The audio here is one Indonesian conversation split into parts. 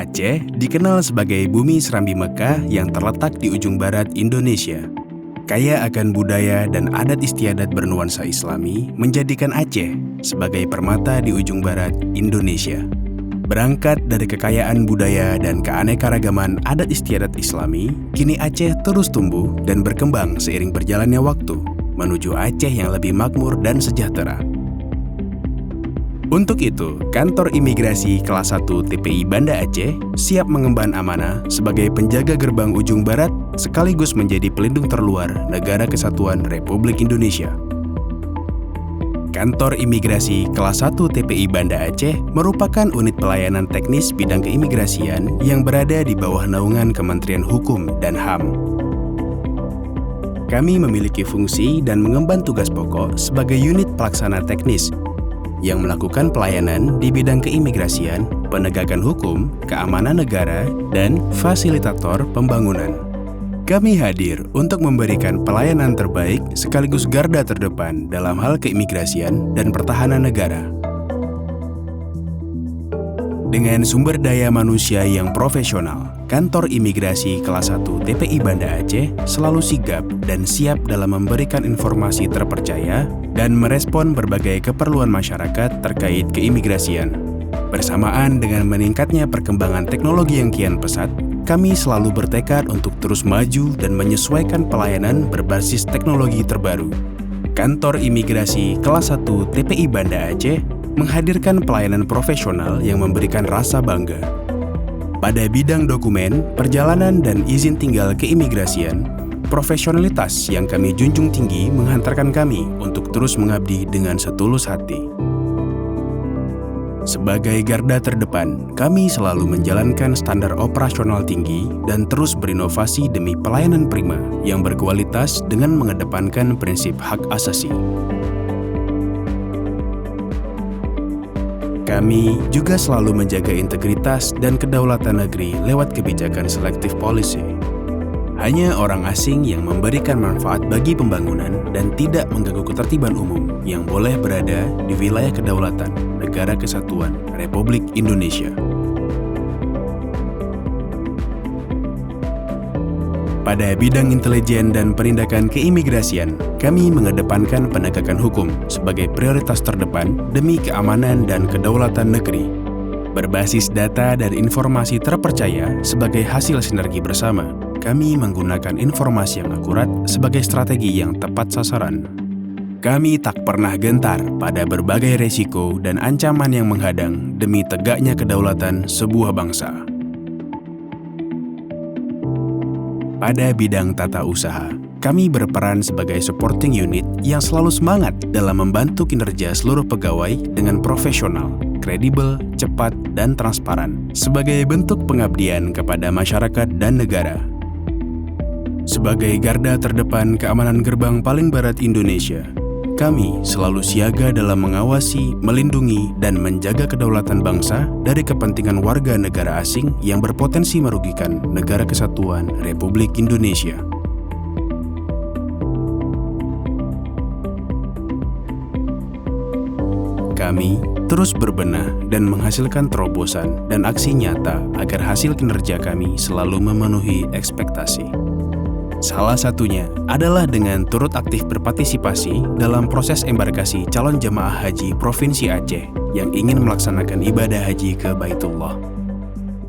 Aceh dikenal sebagai bumi Serambi Mekah yang terletak di ujung barat Indonesia. Kaya akan budaya dan adat istiadat bernuansa Islami menjadikan Aceh sebagai permata di ujung barat Indonesia. Berangkat dari kekayaan budaya dan keanekaragaman adat istiadat Islami, kini Aceh terus tumbuh dan berkembang seiring berjalannya waktu menuju Aceh yang lebih makmur dan sejahtera. Untuk itu, Kantor Imigrasi Kelas 1 TPI Banda Aceh siap mengemban amanah sebagai penjaga gerbang ujung barat sekaligus menjadi pelindung terluar Negara Kesatuan Republik Indonesia. Kantor Imigrasi Kelas 1 TPI Banda Aceh merupakan unit pelayanan teknis bidang keimigrasian yang berada di bawah naungan Kementerian Hukum dan HAM. Kami memiliki fungsi dan mengemban tugas pokok sebagai unit pelaksana teknis yang melakukan pelayanan di bidang keimigrasian, penegakan hukum, keamanan negara, dan fasilitator pembangunan. Kami hadir untuk memberikan pelayanan terbaik sekaligus garda terdepan dalam hal keimigrasian dan pertahanan negara. Dengan sumber daya manusia yang profesional, Kantor Imigrasi Kelas 1 TPI Banda Aceh selalu sigap dan siap dalam memberikan informasi terpercaya dan merespon berbagai keperluan masyarakat terkait keimigrasian. Bersamaan dengan meningkatnya perkembangan teknologi yang kian pesat, kami selalu bertekad untuk terus maju dan menyesuaikan pelayanan berbasis teknologi terbaru. Kantor Imigrasi Kelas 1 TPI Banda Aceh menghadirkan pelayanan profesional yang memberikan rasa bangga. Pada bidang dokumen, perjalanan, dan izin tinggal keimigrasian, profesionalitas yang kami junjung tinggi menghantarkan kami untuk terus mengabdi dengan setulus hati. Sebagai garda terdepan, kami selalu menjalankan standar operasional tinggi dan terus berinovasi demi pelayanan prima yang berkualitas dengan mengedepankan prinsip hak asasi. Kami juga selalu menjaga integritas dan kedaulatan negeri lewat kebijakan selective policy. Hanya orang asing yang memberikan manfaat bagi pembangunan dan tidak mengganggu ketertiban umum yang boleh berada di wilayah kedaulatan Negara Kesatuan Republik Indonesia. Pada bidang intelijen dan penindakan keimigrasian, kami mengedepankan penegakan hukum sebagai prioritas terdepan demi keamanan dan kedaulatan negeri. Berbasis data dan informasi terpercaya sebagai hasil sinergi bersama, kami menggunakan informasi yang akurat sebagai strategi yang tepat sasaran. Kami tak pernah gentar pada berbagai resiko dan ancaman yang menghadang demi tegaknya kedaulatan sebuah bangsa. Pada bidang tata usaha, kami berperan sebagai supporting unit yang selalu semangat dalam membantu kinerja seluruh pegawai dengan profesional, kredibel, cepat, dan transparan sebagai bentuk pengabdian kepada masyarakat dan negara. Sebagai garda terdepan keamanan gerbang paling barat Indonesia, kami selalu siaga dalam mengawasi, melindungi, dan menjaga kedaulatan bangsa dari kepentingan warga negara asing yang berpotensi merugikan Negara Kesatuan Republik Indonesia. Kami terus berbenah dan menghasilkan terobosan dan aksi nyata agar hasil kinerja kami selalu memenuhi ekspektasi. Salah satunya adalah dengan turut aktif berpartisipasi dalam proses embarkasi calon jemaah haji Provinsi Aceh yang ingin melaksanakan ibadah haji ke Baitullah.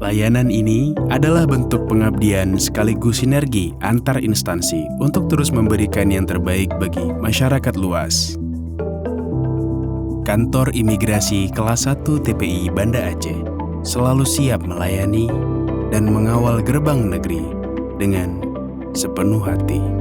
Layanan ini adalah bentuk pengabdian sekaligus sinergi antar instansi untuk terus memberikan yang terbaik bagi masyarakat luas. Kantor Imigrasi Kelas 1 TPI Banda Aceh selalu siap melayani dan mengawal gerbang negeri dengan sepenuh hati.